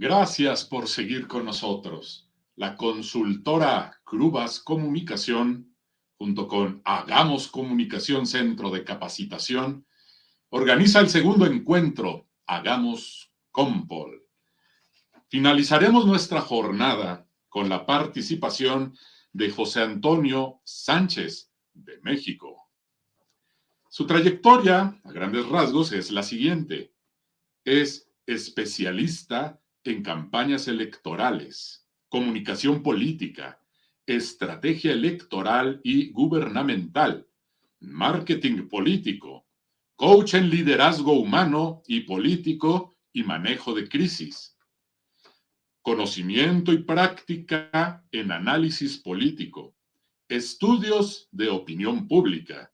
Gracias por seguir con nosotros. La consultora Crubas Comunicación, junto con Hagamos Comunicación Centro de Capacitación, organiza el segundo encuentro, Hagamos Compol. Finalizaremos nuestra jornada con la participación de José Antonio Sánchez, de México. Su trayectoria, a grandes rasgos, es la siguiente. Es especialista en campañas electorales, comunicación política, estrategia electoral y gubernamental, marketing político, coach en liderazgo humano y político y manejo de crisis, conocimiento y práctica en análisis político, estudios de opinión pública,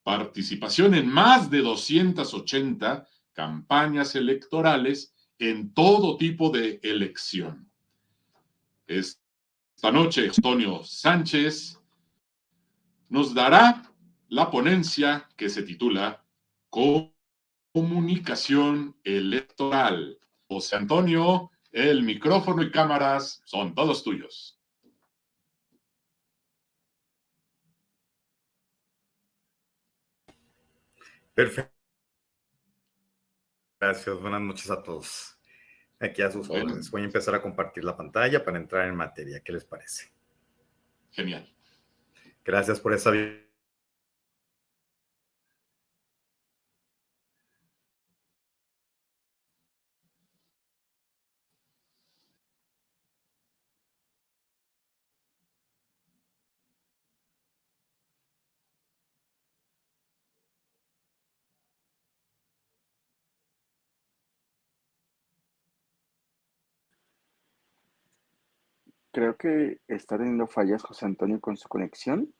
participación en más de 280 campañas electorales en todo tipo de elección. Esta noche, Antonio Sánchez nos dará la ponencia que se titula Comunicación Electoral. José Antonio, el micrófono y cámaras son todos tuyos. Perfecto. Gracias, buenas noches a todos. Aquí a sus órdenes. Voy a empezar a compartir la pantalla para entrar en materia. ¿Qué les parece? Genial. Gracias por esa. Creo que está teniendo fallas José Antonio con su conexión.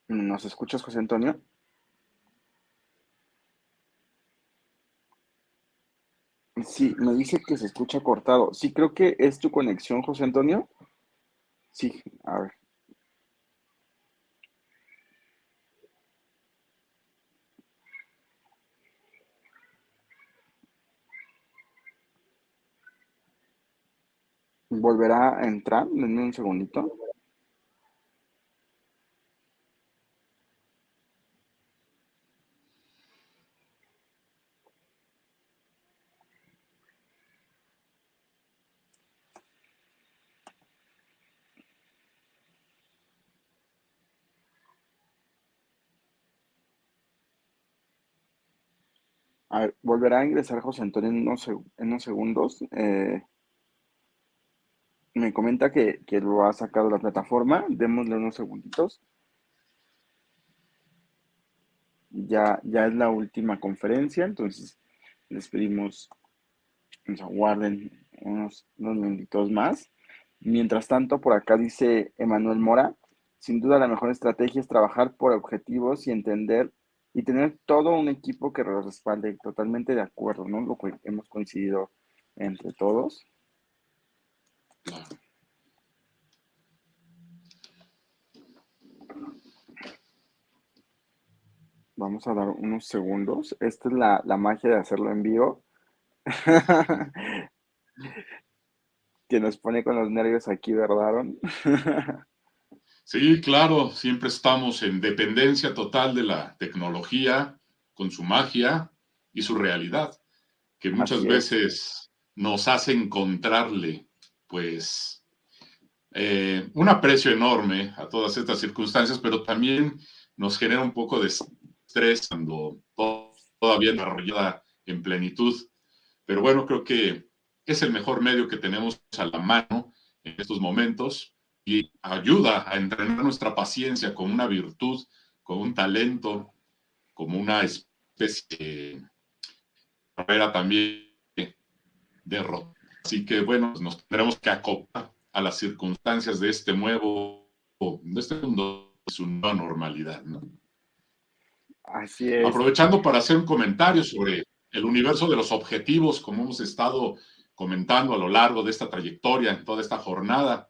¿Nos escuchas, José Antonio? Sí, me dice que se escucha cortado. Sí, creo que es tu conexión, José Antonio. Sí, a ver. ¿Volverá a entrar? Denme un segundito. A ver, volverá a ingresar José Antonio en unos segundos. Me comenta que lo ha sacado de la plataforma. Démosle unos segunditos. Ya es la última conferencia, entonces les pedimos nos aguarden unos minutitos más. Mientras tanto, por acá dice Emanuel Mora, sin duda la mejor estrategia es trabajar por objetivos y entender y tener todo un equipo que los respalde. Totalmente de acuerdo, ¿no? Lo que hemos coincidido entre todos. Vamos a dar unos segundos. Esta es la magia de hacerlo en vivo. Que nos pone con los nervios aquí, ¿verdad, Aaron? Sí, claro, siempre estamos en dependencia total de la tecnología, con su magia y su realidad, que muchas veces nos hace encontrarle, pues, un aprecio enorme a todas estas circunstancias, pero también nos genera un poco de estrés cuando todavía no desarrollada en plenitud. Pero bueno, creo que es el mejor medio que tenemos a la mano en estos momentos y ayuda a entrenar nuestra paciencia como una virtud, como un talento, como una especie de carrera también de rock. Así que bueno, nos tendremos que acoplar a las circunstancias de este nuevo, de este mundo, de su nueva normalidad, ¿no? Así es. Aprovechando para hacer un comentario sobre el universo de los objetivos, como hemos estado comentando a lo largo de esta trayectoria, en toda esta jornada,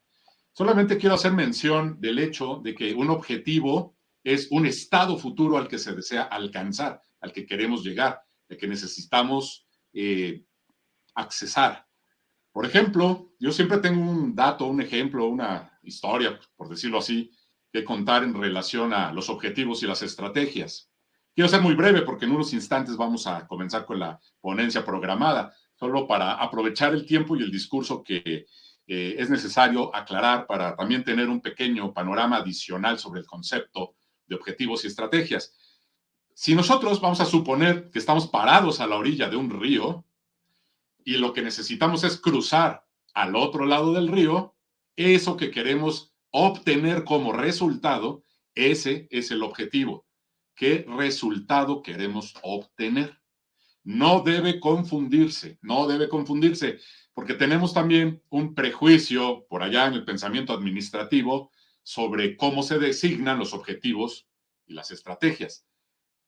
Solamente quiero hacer mención del hecho de que un objetivo es un estado futuro al que se desea alcanzar, al que queremos llegar, al que necesitamos accesar. Por ejemplo, yo siempre tengo un dato, un ejemplo, una historia, por decirlo así, que contar en relación a los objetivos y las estrategias. Quiero ser muy breve porque en unos instantes vamos a comenzar con la ponencia programada, solo para aprovechar el tiempo y el discurso que es necesario aclarar para también tener un pequeño panorama adicional sobre el concepto de objetivos y estrategias. Si nosotros vamos a suponer que estamos parados a la orilla de un río, y lo que necesitamos es cruzar al otro lado del río, eso que queremos obtener como resultado, ese es el objetivo. ¿Qué resultado queremos obtener? No debe confundirse, no debe confundirse, porque tenemos también un prejuicio por allá en el pensamiento administrativo sobre cómo se designan los objetivos y las estrategias.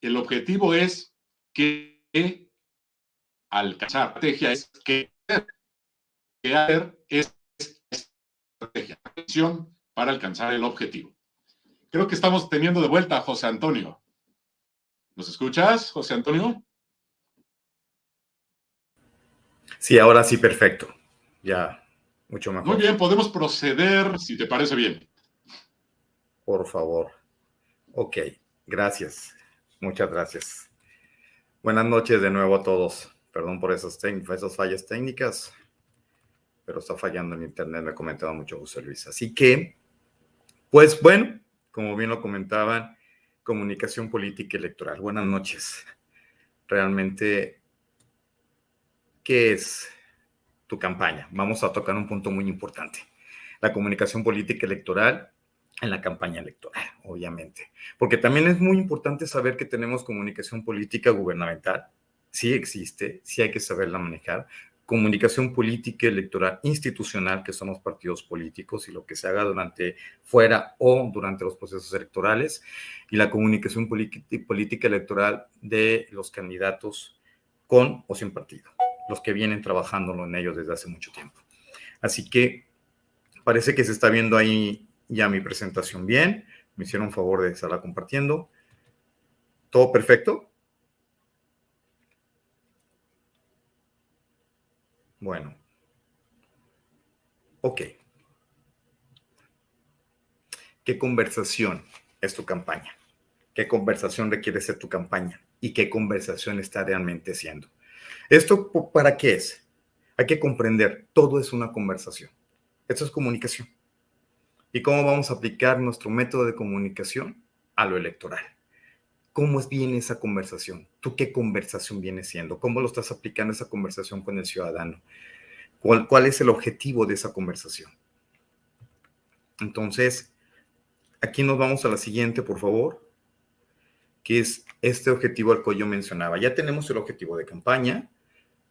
El objetivo es que alcanzar. La estrategia es que hacer es estrategia, acción para alcanzar el objetivo. Creo que estamos teniendo de vuelta a José Antonio. ¿Nos escuchas, José Antonio? Sí, ahora sí, perfecto. Ya, mucho mejor. Muy bien, podemos proceder, si te parece bien. Por favor. Ok, gracias. Muchas gracias. Buenas noches de nuevo a todos. Perdón por esas fallas técnicas, pero está fallando en internet, me comentaba mucho José Luis. Así que, pues bueno, como bien lo comentaban, comunicación política electoral. Buenas noches. Realmente, ¿qué es tu campaña? Vamos a tocar un punto muy importante. La comunicación política electoral en la campaña electoral, obviamente. Porque también es muy importante saber que tenemos comunicación política gubernamental. Sí existe, sí hay que saberla manejar. Comunicación política electoral institucional, que son los partidos políticos y lo que se haga fuera o durante los procesos electorales. Y la comunicación política electoral de los candidatos con o sin partido, los que vienen trabajándolo en ello desde hace mucho tiempo. Así que parece que se está viendo ahí ya mi presentación bien. Me hicieron favor de estarla compartiendo. ¿Todo perfecto? Bueno. Ok. ¿Qué conversación es tu campaña? ¿Qué conversación requiere ser tu campaña? ¿Y qué conversación está realmente siendo? ¿Esto para qué es? Hay que comprender, todo es una conversación. Esto es comunicación. ¿Y cómo vamos a aplicar nuestro método de comunicación a lo electoral? ¿Cómo viene esa conversación? ¿Tú qué conversación viene siendo? ¿Cómo lo estás aplicando esa conversación con el ciudadano? ¿Cuál es el objetivo de esa conversación? Entonces, aquí nos vamos a la siguiente, por favor, que es este objetivo al que yo mencionaba. Ya tenemos el objetivo de campaña,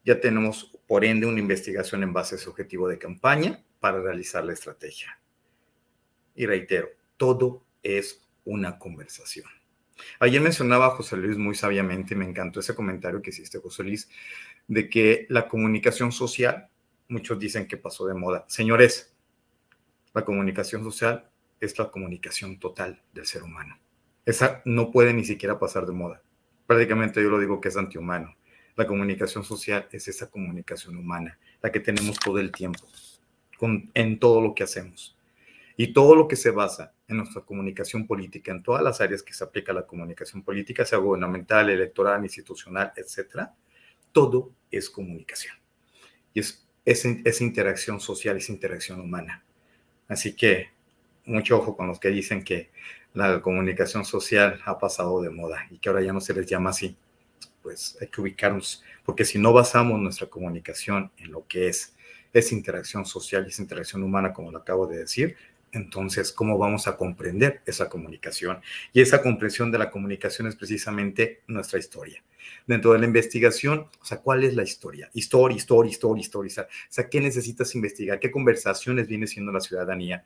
ya tenemos, por ende, una investigación en base a ese objetivo de campaña para realizar la estrategia. Y reitero, todo es una conversación. Ayer mencionaba a José Luis muy sabiamente, me encantó ese comentario que hiciste, José Luis, de que la comunicación social, muchos dicen que pasó de moda. Señores, la comunicación social es la comunicación total del ser humano. Esa no puede ni siquiera pasar de moda. Prácticamente yo lo digo que es antihumano. La comunicación social es esa comunicación humana, la que tenemos todo el tiempo, en todo lo que hacemos. Y todo lo que se basa en nuestra comunicación política, en todas las áreas que se aplica a la comunicación política, sea gubernamental, electoral, institucional, etcétera, todo es comunicación. Y es interacción social, es interacción humana. Así que mucho ojo con los que dicen que la comunicación social ha pasado de moda y que ahora ya no se les llama así. Pues hay que ubicarnos, porque si no basamos nuestra comunicación en lo que es interacción social y es interacción humana, como lo acabo de decir, entonces, ¿cómo vamos a comprender esa comunicación? Y esa comprensión de la comunicación es precisamente nuestra historia. Dentro de la investigación, o sea, ¿cuál es la historia? Historia. O sea, ¿qué necesitas investigar? ¿Qué conversaciones viene siendo la ciudadanía?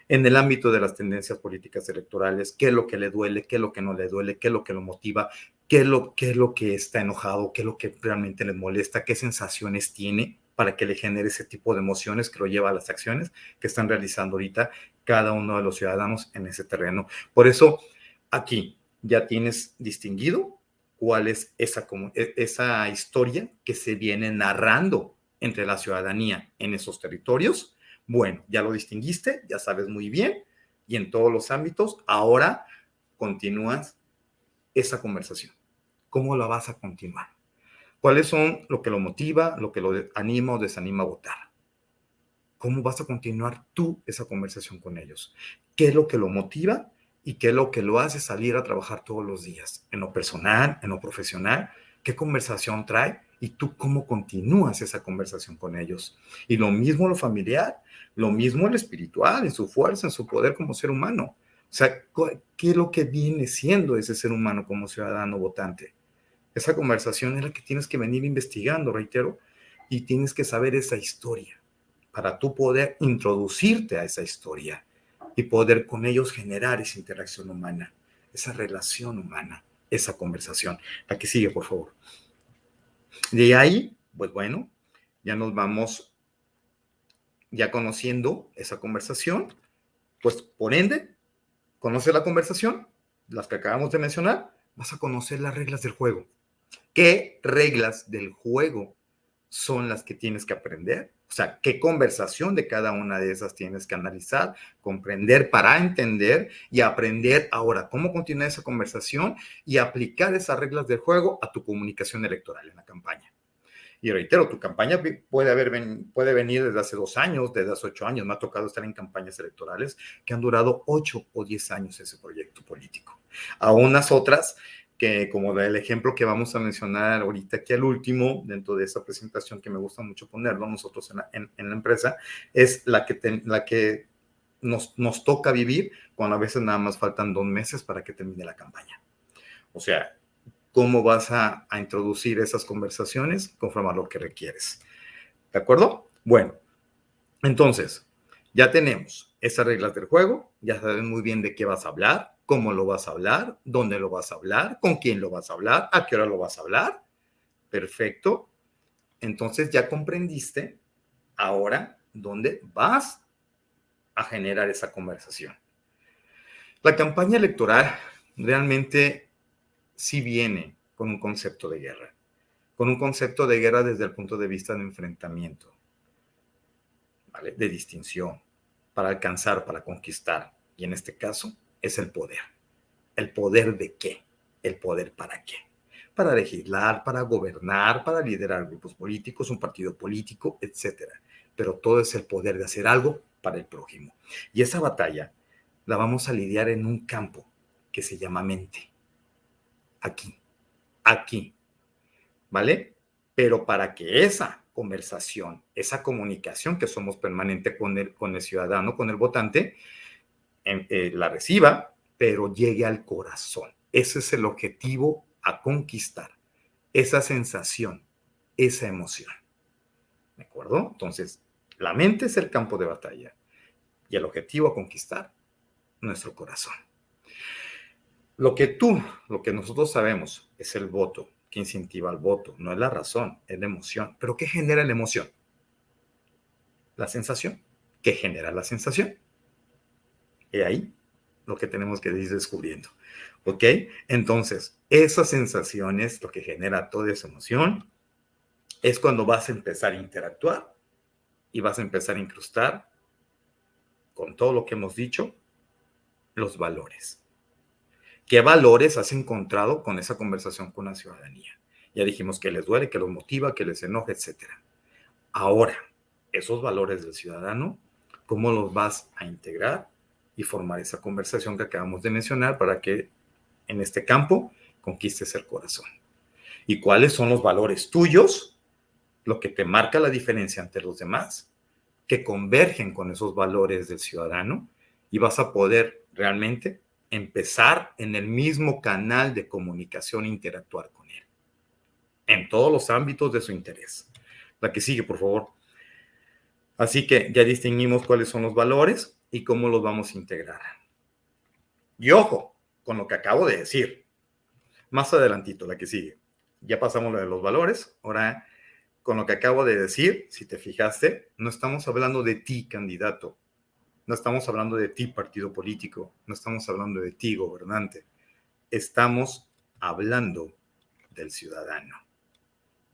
En el ámbito de las tendencias políticas electorales, qué es lo que le duele, qué es lo que no le duele, qué es lo que lo motiva, qué es lo que está enojado, qué es lo que realmente le molesta, qué sensaciones tiene. para que le genere ese tipo de emociones que lo lleva a las acciones que están realizando ahorita cada uno de los ciudadanos en ese terreno. Por eso, aquí ya tienes distinguido cuál es esa historia que se viene narrando entre la ciudadanía en esos territorios. Bueno, ya lo distinguiste, ya sabes muy bien, y en todos los ámbitos, ahora continúas esa conversación. ¿Cómo la vas a continuar? ¿Cuáles son lo que lo motiva, lo que lo anima o desanima a votar? ¿Cómo vas a continuar tú esa conversación con ellos? ¿Qué es lo que lo motiva y qué es lo que lo hace salir a trabajar todos los días? En lo personal, en lo profesional, ¿qué conversación trae? Y tú cómo continúas esa conversación con ellos. Y lo mismo lo familiar, lo mismo el espiritual, en su fuerza, en su poder como ser humano. O sea, ¿qué es lo que viene siendo ese ser humano como ciudadano votante? Esa conversación es la que tienes que venir investigando, reitero, y tienes que saber esa historia para tú poder introducirte a esa historia y poder con ellos generar esa interacción humana, esa relación humana, esa conversación. La que sigue, por favor. De ahí, pues bueno, ya nos vamos ya conociendo esa conversación, pues por ende, conoce la conversación, las que acabamos de mencionar, vas a conocer las reglas del juego. ¿Qué reglas del juego son las que tienes que aprender? O sea, ¿qué conversación de cada una de esas tienes que analizar, comprender para entender y aprender ahora cómo continuar esa conversación y aplicar esas reglas del juego a tu comunicación electoral en la campaña? Y reitero, tu campaña puede venir desde hace 2 años, desde hace 8 años. Me ha tocado estar en campañas electorales que han durado 8 o 10 años ese proyecto político. A unas otras que, como el ejemplo que vamos a mencionar ahorita aquí al último, dentro de esa presentación que me gusta mucho ponerlo nosotros en la empresa, es la que nos toca vivir cuando a veces nada más faltan 2 meses para que termine la campaña. O sea, ¿cómo vas a introducir esas conversaciones conforme a lo que requieres? ¿De acuerdo? Bueno, entonces, ya tenemos esas reglas del juego, ya sabes muy bien de qué vas a hablar, cómo lo vas a hablar, dónde lo vas a hablar, con quién lo vas a hablar, a qué hora lo vas a hablar. Perfecto. Entonces ya comprendiste ahora dónde vas a generar esa conversación. La campaña electoral realmente sí viene con un concepto de guerra, con un concepto de guerra desde el punto de vista de enfrentamiento, ¿vale? De distinción, para alcanzar, para conquistar. Y en este caso es el poder. ¿El poder de qué? ¿El poder para qué? Para legislar, para gobernar, para liderar grupos políticos, un partido político, etcétera. Pero todo es el poder de hacer algo para el prójimo. Y esa batalla la vamos a lidiar en un campo que se llama mente. Aquí, ¿vale? Pero para que esa conversación, esa comunicación que somos permanente con el ciudadano, con el votante, la reciba, pero llegue al corazón. Ese es el objetivo a conquistar, esa sensación, esa emoción. ¿De acuerdo? Entonces, la mente es el campo de batalla y el objetivo a conquistar, nuestro corazón. Lo que nosotros sabemos es el voto, que incentiva el voto, no es la razón, es la emoción. ¿Pero qué genera la emoción? La sensación. ¿Qué genera la sensación? Y ahí lo que tenemos que ir descubriendo. ¿Ok? Entonces, esas sensaciones, lo que genera toda esa emoción, es cuando vas a empezar a interactuar y vas a empezar a incrustar con todo lo que hemos dicho, los valores. ¿Qué valores has encontrado con esa conversación con la ciudadanía? Ya dijimos que les duele, que los motiva, que les enoja, etcétera. Ahora, esos valores del ciudadano, ¿cómo los vas a integrar y formar esa conversación que acabamos de mencionar para que en este campo conquistes el corazón? ¿Y cuáles son los valores tuyos? Lo que te marca la diferencia ante los demás, que convergen con esos valores del ciudadano y vas a poder realmente empezar en el mismo canal de comunicación e interactuar con él, en todos los ámbitos de su interés. La que sigue, por favor. Así que ya distinguimos cuáles son los valores y cómo los vamos a integrar. Y ojo con lo que acabo de decir. Más adelantito, la que sigue. Ya pasamos lo de los valores. Ahora, con lo que acabo de decir, si te fijaste, no estamos hablando de ti, candidato. No estamos hablando de ti, partido político. No estamos hablando de ti, gobernante. Estamos hablando del ciudadano.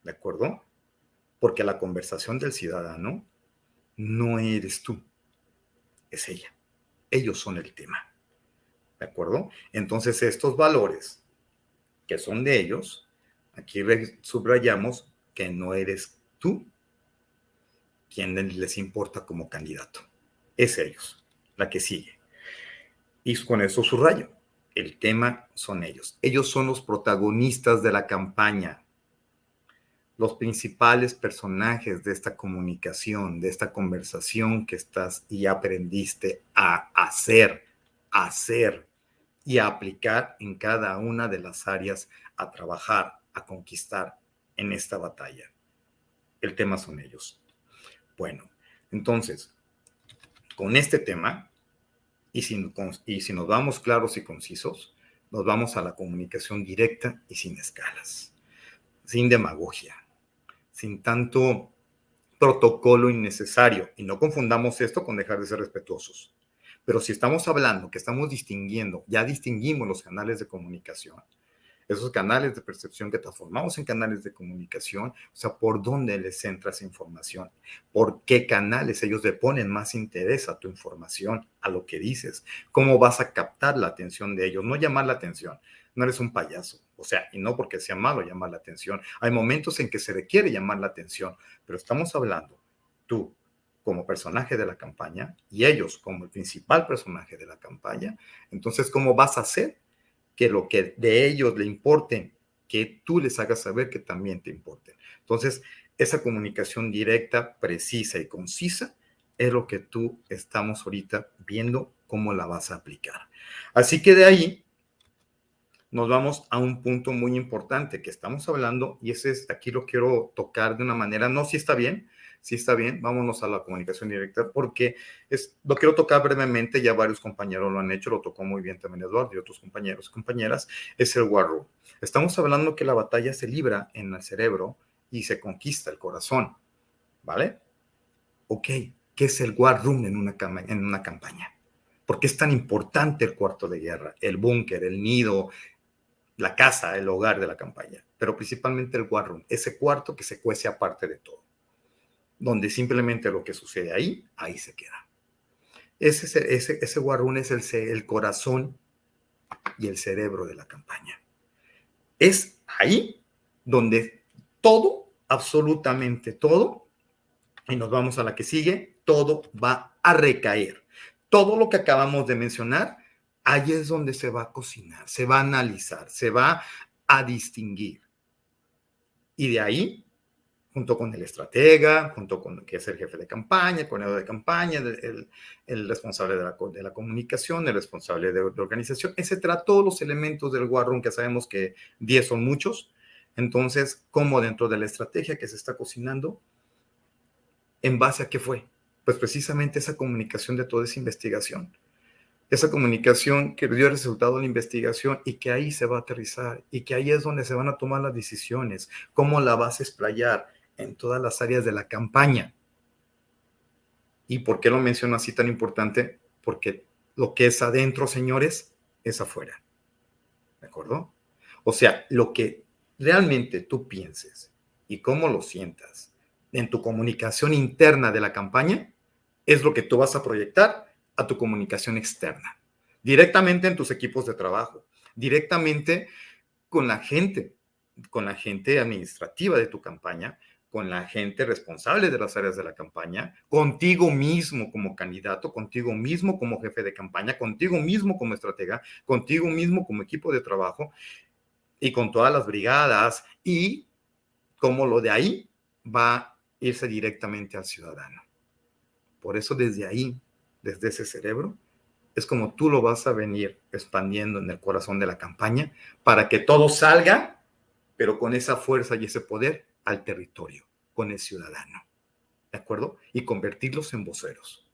¿De acuerdo? Porque la conversación del ciudadano no eres tú, es ella. Ellos son el tema. ¿De acuerdo? Entonces, estos valores que son de ellos, aquí subrayamos que no eres tú quien les importa como candidato. Es ellos, la que sigue. Y con eso subrayo. El tema son ellos. Ellos son los protagonistas de la campaña, los principales personajes de esta comunicación, de esta conversación que estás y aprendiste a hacer y a aplicar en cada una de las áreas, a trabajar, a conquistar en esta batalla. El tema son ellos. Bueno, entonces, con este tema, y si nos vamos claros y concisos, nos vamos a la comunicación directa y sin escalas, sin demagogia, sin tanto protocolo innecesario. Y no confundamos esto con dejar de ser respetuosos. Pero si estamos hablando que estamos distinguiendo, ya distinguimos los canales de comunicación, esos canales de percepción que transformamos en canales de comunicación, o sea, por dónde les entra esa información, por qué canales ellos le ponen más interés a tu información, a lo que dices, cómo vas a captar la atención de ellos, no llamar la atención, no eres un payaso, o sea, y no porque sea malo llamar la atención, hay momentos en que se requiere llamar la atención, pero estamos hablando, tú como personaje de la campaña y ellos como el principal personaje de la campaña, entonces, ¿cómo vas a hacer que lo que de ellos le importen, que tú les hagas saber que también te importen? Entonces, esa comunicación directa, precisa y concisa es lo que tú estamos ahorita viendo cómo la vas a aplicar. Así que de ahí nos vamos a un punto muy importante que estamos hablando, y ese es, aquí lo quiero tocar de una manera, no si está bien, vámonos a la comunicación directa, porque lo quiero tocar brevemente, ya varios compañeros lo han hecho, lo tocó muy bien también Eduardo y otros compañeros y compañeras, es el War Room. Estamos hablando que la batalla se libra en el cerebro y se conquista el corazón, ¿vale? Ok, ¿qué es el War Room en una campaña? ¿Por qué es tan importante el cuarto de guerra, el búnker, el nido, la casa, el hogar de la campaña? Pero principalmente el War Room, ese cuarto que se cuece aparte de todo, donde simplemente lo que sucede ahí se queda. Ese War Room es el corazón y el cerebro de la campaña. Es ahí donde todo, absolutamente todo, y nos vamos a la que sigue, todo va a recaer. Todo lo que acabamos de mencionar, ahí es donde se va a cocinar, se va a analizar, se va a distinguir. Y de ahí, junto con el estratega, junto con que es el jefe de campaña, el coordinador de campaña, el responsable de la comunicación, el responsable de organización, etcétera, todos los elementos del War Room, que sabemos que 10 son muchos. Entonces, ¿cómo dentro de la estrategia que se está cocinando, en base a qué fue? Pues precisamente esa comunicación de toda esa investigación. Esa comunicación que dio el resultado de la investigación y que ahí se va a aterrizar y que ahí es donde se van a tomar las decisiones, cómo la vas a explayar en todas las áreas de la campaña. ¿Y por qué lo menciono así tan importante? Porque lo que es adentro, señores, es afuera. ¿De acuerdo? O sea, lo que realmente tú pienses y cómo lo sientas en tu comunicación interna de la campaña es lo que tú vas a proyectar a tu comunicación externa, directamente en tus equipos de trabajo, directamente con la gente administrativa de tu campaña, con la gente responsable de las áreas de la campaña, contigo mismo como candidato, contigo mismo como jefe de campaña, contigo mismo como estratega, contigo mismo como equipo de trabajo y con todas las brigadas, y cómo lo de ahí va a irse directamente al ciudadano. Por eso desde ahí, desde ese cerebro, es como tú lo vas a venir expandiendo en el corazón de la campaña para que todo salga, pero con esa fuerza y ese poder al territorio, con el ciudadano, ¿de acuerdo? Y convertirlos en voceros.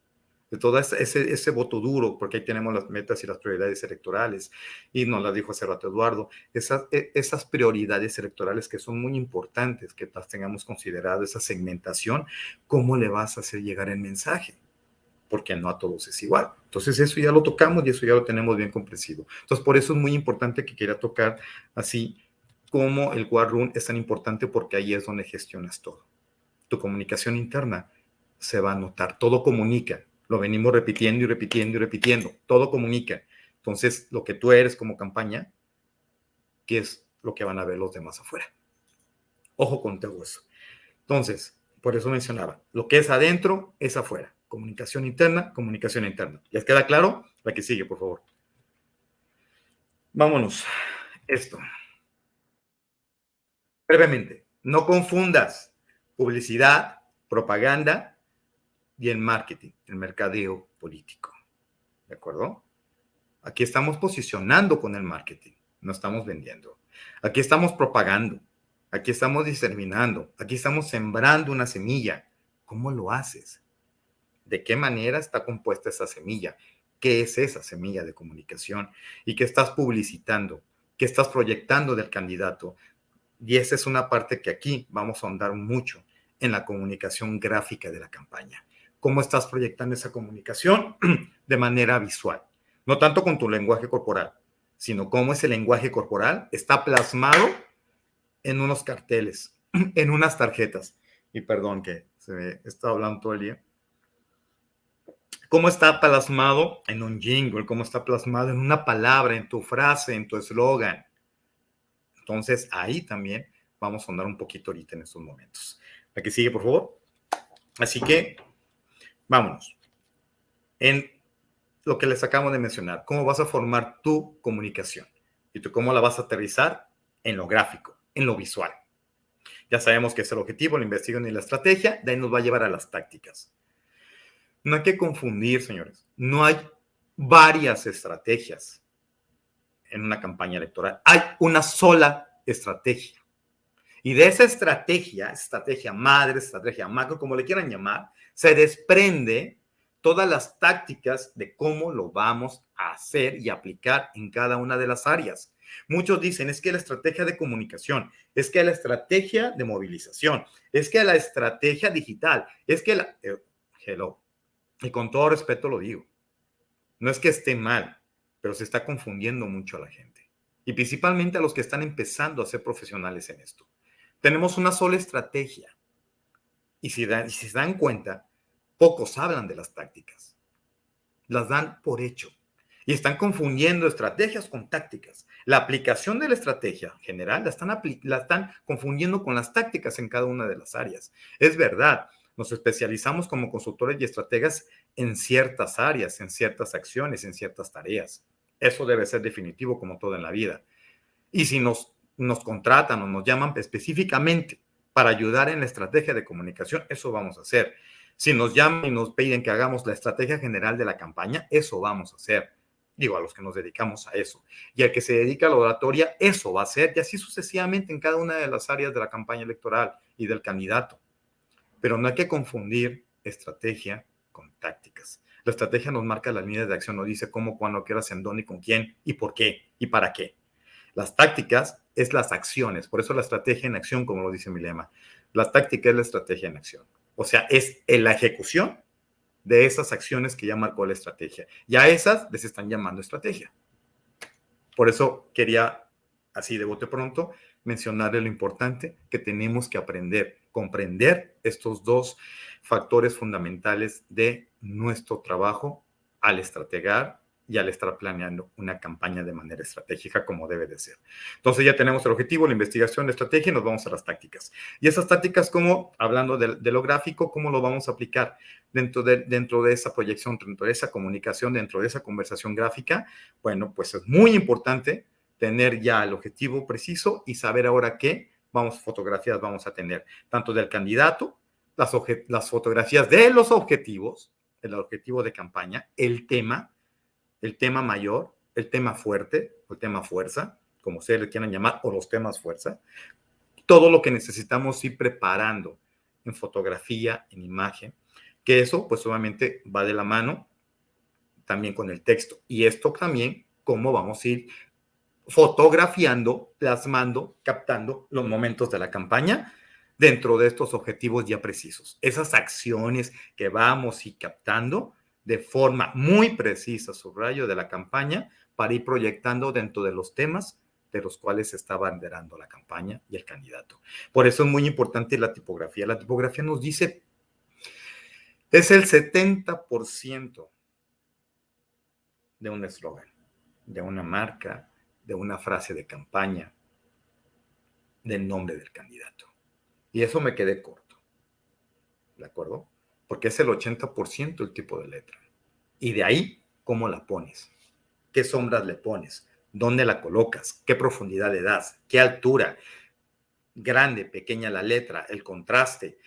de todo ese voto duro, porque ahí tenemos las metas y las prioridades electorales, y nos las dijo hace rato Eduardo, esas prioridades electorales que son muy importantes, que las tengamos considerado, esa segmentación, ¿cómo le vas a hacer llegar el mensaje? Porque no a todos es igual. Entonces eso ya lo tocamos y eso ya lo tenemos bien comprensivo. Entonces por eso es muy importante que quiera tocar así como el War Room es tan importante, porque ahí es donde gestionas todo. Tu comunicación interna se va a notar, todo comunica. Lo venimos repitiendo y repitiendo y repitiendo. Todo comunica. Entonces, lo que tú eres como campaña, ¿qué es lo que van a ver los demás afuera? Ojo con todo eso. Entonces, por eso mencionaba, lo que es adentro es afuera. Comunicación interna, comunicación interna. ¿Les queda claro? La que sigue, por favor. Vámonos. Esto. Brevemente, no confundas publicidad, propaganda y el marketing, el mercadeo político. ¿De acuerdo? Aquí estamos posicionando con el marketing, no estamos vendiendo. Aquí estamos propagando, aquí estamos diseminando, aquí estamos sembrando una semilla. ¿Cómo lo haces? ¿De qué manera está compuesta esa semilla? ¿Qué es esa semilla de comunicación? ¿Y qué estás publicitando? ¿Qué estás proyectando del candidato? Y esa es una parte que aquí vamos a ahondar mucho en la comunicación gráfica de la campaña. ¿Cómo estás proyectando esa comunicación? De manera visual. No tanto con tu lenguaje corporal, sino cómo ese lenguaje corporal está plasmado en unos carteles, en unas tarjetas. Y perdón que se me está hablando todo el día. Cómo está plasmado en un jingle, cómo está plasmado en una palabra, en tu frase, en tu eslogan. Entonces, ahí también vamos a andar un poquito ahorita en estos momentos. La que sigue, por favor. Así que, vámonos. En lo que les acabo de mencionar, cómo vas a formar tu comunicación y tú cómo la vas a aterrizar en lo gráfico, en lo visual. Ya sabemos que es el objetivo, la investigación y la estrategia, de ahí nos va a llevar a las tácticas. No hay que confundir, señores. No hay varias estrategias en una campaña electoral. Hay una sola estrategia. Y de esa estrategia madre, estrategia macro, como le quieran llamar, se desprende todas las tácticas de cómo lo vamos a hacer y aplicar en cada una de las áreas. Muchos dicen, es que la estrategia de comunicación, es que la estrategia de movilización, es que la estrategia digital, es que la... hello. Y con todo respeto lo digo. No es que esté mal, pero se está confundiendo mucho a la gente. Y principalmente a los que están empezando a ser profesionales en esto. Tenemos una sola estrategia. Y si se dan cuenta, pocos hablan de las tácticas. Las dan por hecho. Y están confundiendo estrategias con tácticas. La aplicación de la estrategia general la están confundiendo con las tácticas en cada una de las áreas. Es verdad, nos especializamos como consultores y estrategas en ciertas áreas, en ciertas acciones, en ciertas tareas. Eso debe ser definitivo como todo en la vida. Y si nos contratan o nos llaman específicamente para ayudar en la estrategia de comunicación, eso vamos a hacer. Si nos llaman y nos piden que hagamos la estrategia general de la campaña, eso vamos a hacer. Digo, a los que nos dedicamos a eso. Y al que se dedica a la oratoria, eso va a ser, y así sucesivamente en cada una de las áreas de la campaña electoral y del candidato. Pero no hay que confundir estrategia con tácticas. La estrategia nos marca las líneas de acción, nos dice cómo, cuándo, qué horas, en dónde y con quién y por qué y para qué. Las tácticas es las acciones, por eso la estrategia en acción, como lo dice mi lema. La táctica es la estrategia en acción. O sea, es la ejecución de esas acciones que ya marcó la estrategia. Y a esas les están llamando estrategia. Por eso quería, así de bote pronto, mencionarle lo importante que tenemos que aprender, comprender estos dos factores fundamentales de nuestro trabajo al estrategar y al estar planeando una campaña de manera estratégica como debe de ser. Entonces ya tenemos el objetivo, la investigación, la estrategia y nos vamos a las tácticas. Y esas tácticas, como hablando de lo gráfico, ¿cómo lo vamos a aplicar dentro de esa proyección, dentro de esa comunicación, dentro de esa conversación gráfica? Bueno, pues es muy importante tener ya el objetivo preciso y saber ahora qué fotografías vamos a tener, tanto del candidato, las fotografías de los objetivos, el objetivo de campaña, el tema mayor, el tema fuerte, o el tema fuerza, como ustedes le quieran llamar, o los temas fuerza, todo lo que necesitamos ir preparando en fotografía, en imagen, Que eso, pues obviamente va de la mano también con el texto. Y esto también, cómo vamos a ir fotografiando, plasmando, captando los momentos de la campaña dentro de estos objetivos ya precisos. Esas acciones que vamos a ir captando de forma muy precisa, subrayo, de la campaña, para ir proyectando dentro de los temas de los cuales se está abanderando la campaña y el candidato. Por eso es muy importante la tipografía. La tipografía nos dice, es el 70% de un eslogan, de una marca, de una frase de campaña, del nombre del candidato. Y eso me quedé corto, ¿de acuerdo? Porque es el 80% el tipo de letra. Y de ahí, ¿cómo la pones? ¿Qué sombras le pones? ¿Dónde la colocas? ¿Qué profundidad le das? ¿Qué altura? Grande, pequeña la letra, el contraste.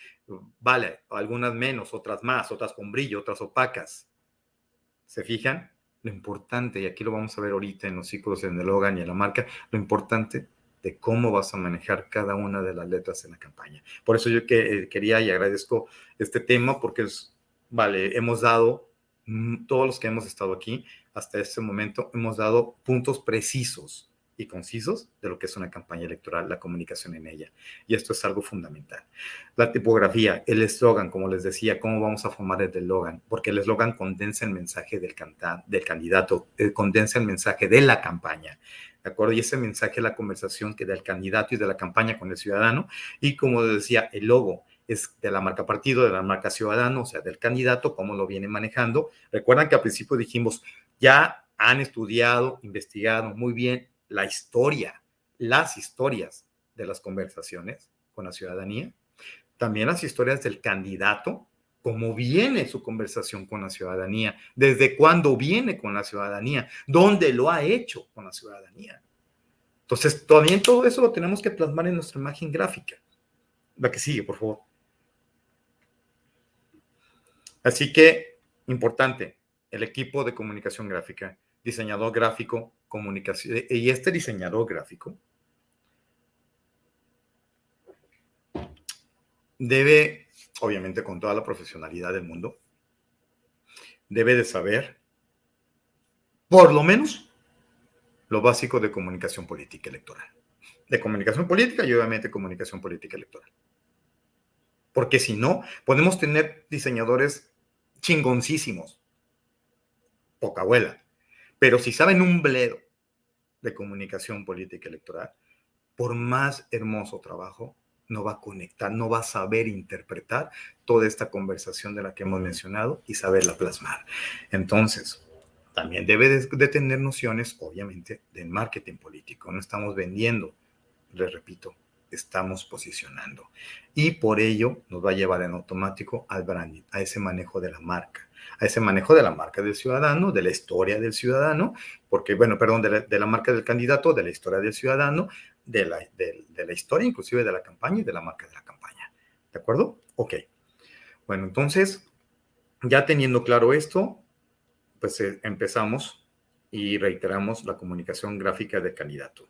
Vale, algunas menos, otras más, otras con brillo, otras opacas. ¿Se fijan? Lo importante, y aquí lo vamos a ver ahorita en los ciclos, en el Logan y en la marca, lo importante de cómo vas a manejar cada una de las letras en la campaña. Por eso yo quería y agradezco este tema, porque vale, hemos dado, todos los que hemos estado aquí hasta este momento, hemos dado puntos precisos y concisos de lo que es una campaña electoral, la comunicación en ella. Y esto es algo fundamental. La tipografía, el eslogan, como les decía, cómo vamos a formar el eslogan, porque el eslogan condensa el mensaje del candidato, condensa el mensaje de la campaña, ¿de acuerdo? Y ese mensaje es la conversación que del candidato y de la campaña con el ciudadano, y como les decía, el logo es de la marca partido, de la marca ciudadano, o sea, del candidato, cómo lo viene manejando. Recuerdan que al principio dijimos, ya han estudiado, investigado muy bien la historia, las historias de las conversaciones con la ciudadanía, también las historias del candidato, cómo viene su conversación con la ciudadanía, desde cuándo viene con la ciudadanía, dónde lo ha hecho con la ciudadanía. Entonces, también todo eso lo tenemos que plasmar en nuestra imagen gráfica. La que sigue, por favor. Así que, importante, el equipo de comunicación gráfica, diseñador gráfico, comunicación, y este diseñador gráfico debe, obviamente con toda la profesionalidad del mundo, debe de saber, por lo menos, lo básico de comunicación política electoral. De comunicación política y obviamente comunicación política electoral. Porque si no, podemos tener diseñadores chingoncísimos, poca abuela, pero si saben un bledo de comunicación política electoral, por más hermoso trabajo, no va a conectar, no va a saber interpretar toda esta conversación de la que hemos mencionado y saberla plasmar. Entonces, también debe de tener nociones, obviamente, del marketing político. No estamos vendiendo, les repito, estamos posicionando. Y por ello nos va a llevar en automático al branding, a ese manejo de la marca, a ese manejo de la marca del ciudadano, de la historia del ciudadano, porque, bueno, perdón, de la marca del candidato, de la historia del ciudadano, de la historia inclusive de la campaña y de la marca de la campaña. ¿De acuerdo? Ok. Bueno, entonces, ya teniendo claro esto, pues empezamos y reiteramos la comunicación gráfica del candidato,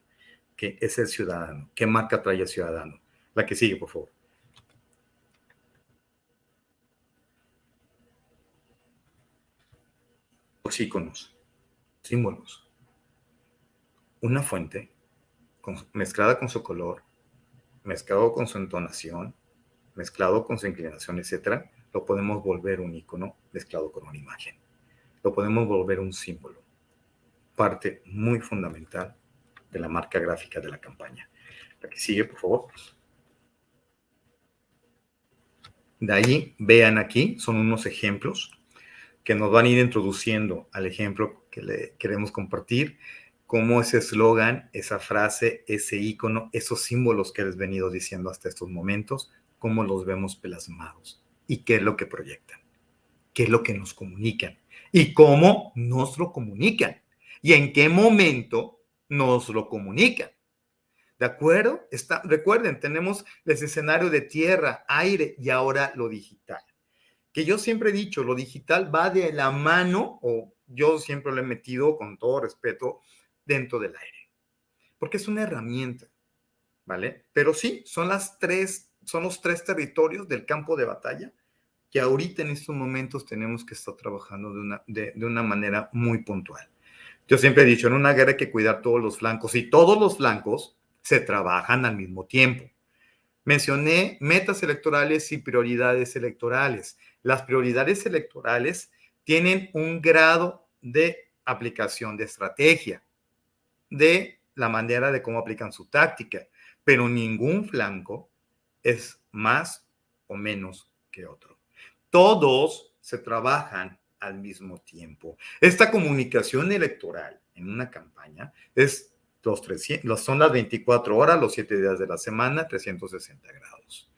que es el ciudadano. ¿Qué marca trae el ciudadano? La que sigue, por favor. Los iconos, símbolos. Una fuente mezclada con su color, mezclado con su entonación, mezclado con su inclinación, etcétera, lo podemos volver un icono mezclado con una imagen. Lo podemos volver un símbolo. Parte muy fundamental de la marca gráfica de la campaña. La que sigue, por favor. De ahí, vean aquí, son unos ejemplos que nos van a ir introduciendo al ejemplo que le queremos compartir, cómo ese eslogan, esa frase, ese icono, esos símbolos que les he venido diciendo hasta estos momentos, cómo los vemos plasmados y qué es lo que proyectan, qué es lo que nos comunican y cómo nos lo comunican y en qué momento nos lo comunican. ¿De acuerdo? Recuerden, tenemos el escenario de tierra, aire y ahora lo digital. Que yo siempre he dicho, lo digital va de la mano, o yo siempre lo he metido con todo respeto, dentro del aire. Porque es una herramienta, ¿vale? Pero sí, son los tres territorios del campo de batalla que ahorita en estos momentos tenemos que estar trabajando de una manera muy puntual. Yo siempre he dicho, en una guerra hay que cuidar todos los flancos y todos los flancos se trabajan al mismo tiempo. Mencioné metas electorales y prioridades electorales. Las prioridades electorales tienen un grado de aplicación de estrategia, de la manera de cómo aplican su táctica, pero ningún flanco es más o menos que otro. Todos se trabajan al mismo tiempo. Esta comunicación electoral en una campaña es son las 24 horas, los 7 días de la semana, 360 grados.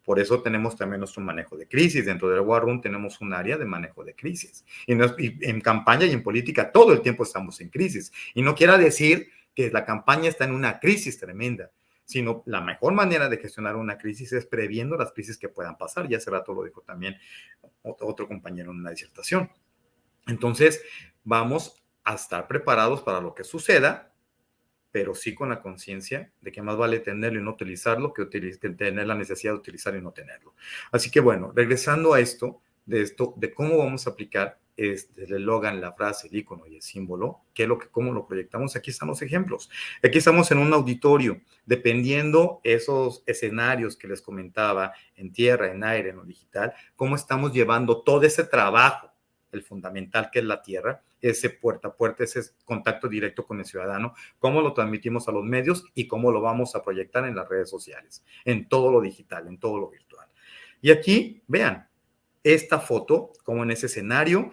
Por eso tenemos también nuestro manejo de crisis. Dentro del War Room tenemos un área de manejo de crisis. Y en campaña y en política todo el tiempo estamos en crisis. Y no quiere decir que la campaña está en una crisis tremenda, sino la mejor manera de gestionar una crisis es previendo las crisis que puedan pasar. Ya hace rato lo dijo también otro compañero en una disertación. Entonces, vamos a estar preparados para lo que suceda, pero sí con la conciencia de que más vale tenerlo y no utilizarlo que tener la necesidad de utilizar y no tenerlo. Así que bueno, regresando a esto, de cómo vamos a aplicar el eslogan, la frase, el icono y el símbolo, cómo lo proyectamos, aquí están los ejemplos. Aquí estamos en un auditorio, dependiendo esos escenarios que les comentaba, en tierra, en aire, en lo digital, cómo estamos llevando todo ese trabajo, el fundamental que es la tierra, ese puerta a puerta, ese contacto directo con el ciudadano, cómo lo transmitimos a los medios y cómo lo vamos a proyectar en las redes sociales, en todo lo digital, en todo lo virtual. Y aquí, vean, esta foto, como en ese escenario,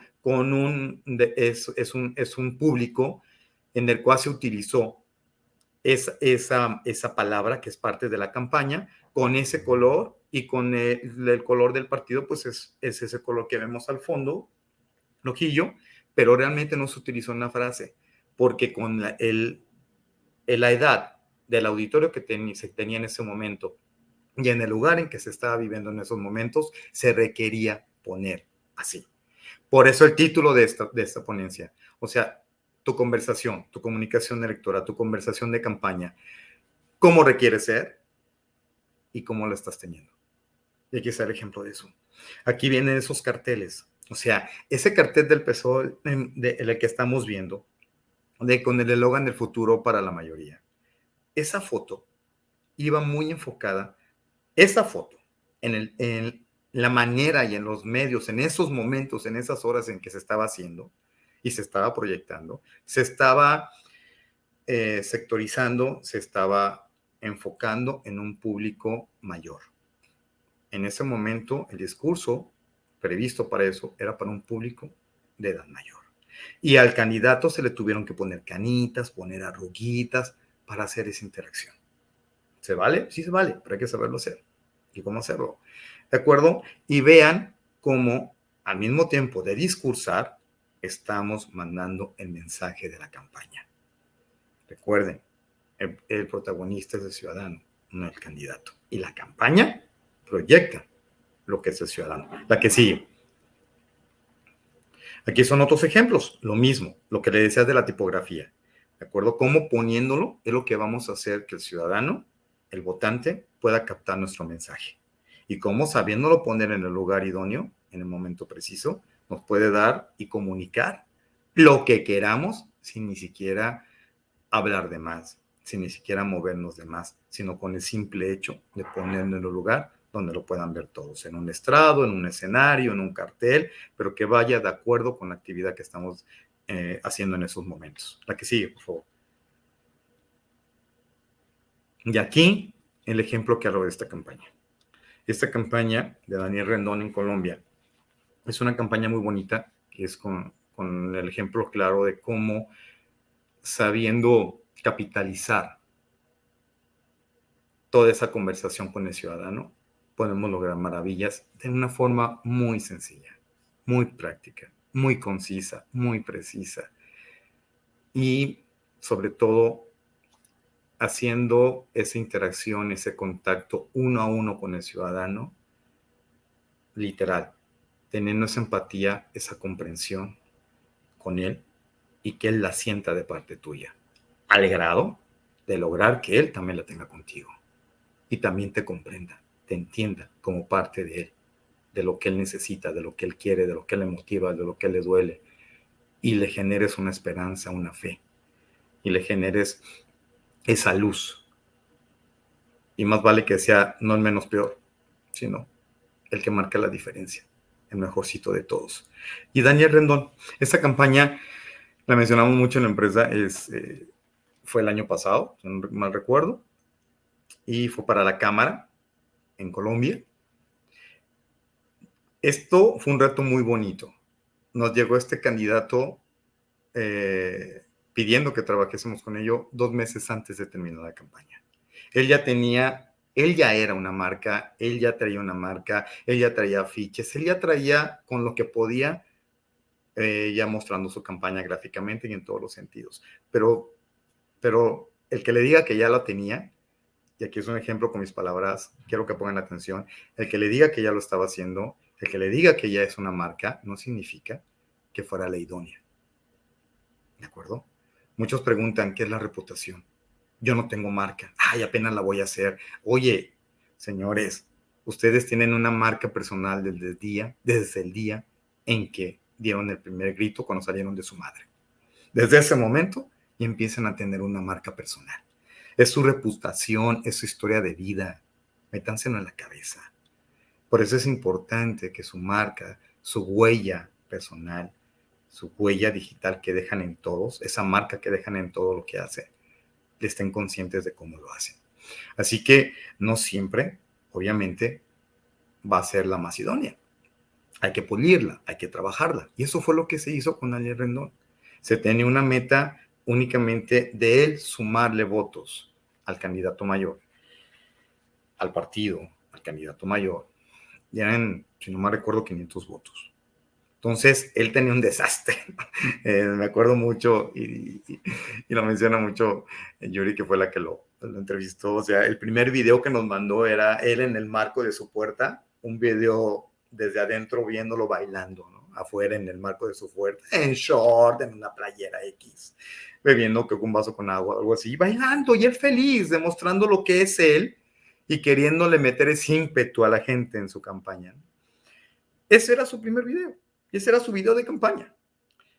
es un público en el cual se utilizó esa palabra que es parte de la campaña, con ese color y con el color del partido, pues es ese color que vemos al fondo, rojillo, pero realmente no se utilizó una frase, porque con la edad del auditorio que se tenía en ese momento y en el lugar en que se estaba viviendo en esos momentos, se requería poner así. Por eso el título de esta ponencia. O sea, tu conversación, tu comunicación electoral, tu conversación de campaña, cómo requiere ser y cómo lo estás teniendo. Y aquí está el ejemplo de eso. Aquí vienen esos carteles. O sea, ese cartel del PSOE, el que estamos viendo, con el eslogan del futuro para la mayoría. Esa foto iba muy enfocada, esa foto, en la manera y en los medios, en esos momentos, en esas horas en que se estaba haciendo y se estaba proyectando, se estaba sectorizando, se estaba enfocando en un público mayor. En ese momento, el discurso previsto para eso era para un público de edad mayor. Y al candidato se le tuvieron que poner canitas, poner arruguitas para hacer esa interacción. ¿Se vale? Sí se vale, pero hay que saberlo hacer. ¿Y cómo hacerlo? ¿De acuerdo? Y vean cómo al mismo tiempo de discursar, estamos mandando el mensaje de la campaña. Recuerden, el protagonista es el ciudadano, no el candidato. Y la campaña proyecta lo que es el ciudadano. La que sigue. Aquí son otros ejemplos, lo mismo, lo que le decía de la tipografía, ¿de acuerdo? Cómo poniéndolo es lo que vamos a hacer que el ciudadano, el votante, pueda captar nuestro mensaje. Y cómo sabiéndolo poner en el lugar idóneo, en el momento preciso, nos puede dar y comunicar lo que queramos sin ni siquiera hablar de más, sin ni siquiera movernos de más, sino con el simple hecho de ponerlo en el lugar donde lo puedan ver todos, en un estrado, en un escenario, en un cartel, pero que vaya de acuerdo con la actividad que estamos haciendo en esos momentos. La que sigue, por favor. Y aquí el ejemplo que hago de esta campaña. Esta campaña de Daniel Rendón en Colombia es una campaña muy bonita, que es con el ejemplo claro de cómo, sabiendo capitalizar toda esa conversación con el ciudadano, podemos lograr maravillas de una forma muy sencilla, muy práctica, muy concisa, muy precisa y sobre todo haciendo esa interacción, ese contacto uno a uno con el ciudadano, literal, teniendo esa empatía, esa comprensión con él y que él la sienta de parte tuya, al grado de lograr que él también la tenga contigo y también te comprenda, te entienda como parte de él, de lo que él necesita, de lo que él quiere, de lo que le motiva, de lo que le duele, y le generes una esperanza, una fe, y le generes esa luz. Y más vale que sea no el menos peor, sino el que marca la diferencia, el mejorcito de todos. Y Daniel Rendón, esta campaña la mencionamos mucho en la empresa, fue el año pasado, si no mal recuerdo, y fue para la Cámara en Colombia. Esto fue un reto muy bonito. Nos llegó este candidato pidiendo que trabajésemos con ello 2 meses antes de terminar la campaña. Él ya era una marca, él ya traía una marca, él ya traía afiches, él ya traía con lo que podía, ya mostrando su campaña gráficamente y en todos los sentidos. Pero el que le diga que ya lo tenía, y aquí es un ejemplo con mis palabras, quiero que pongan atención, el que le diga que ya lo estaba haciendo, el que le diga que ya es una marca, no significa que fuera la idónea. ¿De acuerdo? Muchos preguntan, ¿qué es la reputación? Yo no tengo marca. Ay, apenas la voy a hacer. Oye, señores, ustedes tienen una marca personal desde el día en que dieron el primer grito cuando salieron de su madre. Desde ese momento y empiezan a tener una marca personal. Es su reputación, es su historia de vida. Métanselo en la cabeza. Por eso es importante que su marca, su huella personal, su huella digital que dejan en todos, esa marca que dejan en todo lo que hacen, estén conscientes de cómo lo hacen. Así que no siempre, obviamente, va a ser la más idónea. Hay que pulirla, hay que trabajarla. Y eso fue lo que se hizo con Daniel Rendón. Se tenía una meta únicamente de él sumarle votos al candidato mayor, al partido, al candidato mayor. Y eran, si no me recuerdo, 500 votos. Entonces, él tenía un desastre. Me acuerdo mucho y lo menciona mucho Yuri, que fue la que lo entrevistó. O sea, el primer video que nos mandó era él en el marco de su puerta, un video desde adentro viéndolo bailando, ¿no? Afuera en el marco de su puerta, en short, en una playera X, bebiendo un vaso con agua, algo así, bailando y él feliz, demostrando lo que es él y queriéndole meter ese ímpetu a la gente en su campaña. Ese era su primer video. Ese era su video de campaña.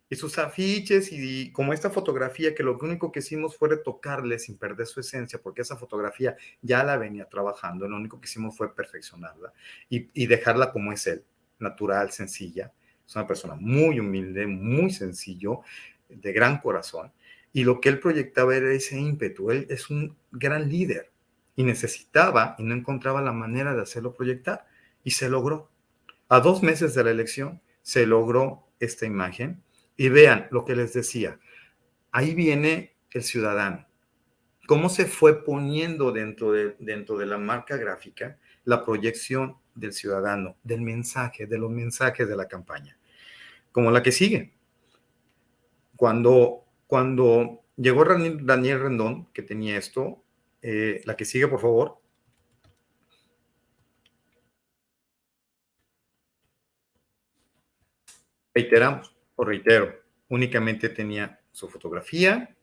Y sus afiches y como esta fotografía que lo único que hicimos fue retocarle sin perder su esencia, porque esa fotografía ya la venía trabajando, lo único que hicimos fue perfeccionarla y dejarla como es él, natural, sencilla. Es una persona muy humilde, muy sencillo, de gran corazón. Y lo que él proyectaba era ese ímpetu. Él es un gran líder y necesitaba y no encontraba la manera de hacerlo proyectar. Y se logró. A 2 meses de la elección se logró esta imagen y vean lo que les decía. Ahí viene el ciudadano. Cómo se fue poniendo dentro de la marca gráfica la proyección del ciudadano, del mensaje, de los mensajes de la campaña. Como la que sigue. Cuando llegó Daniel Rendón, que tenía esto, la que sigue, por favor. Reiteramos, o reitero, únicamente tenía su fotografía,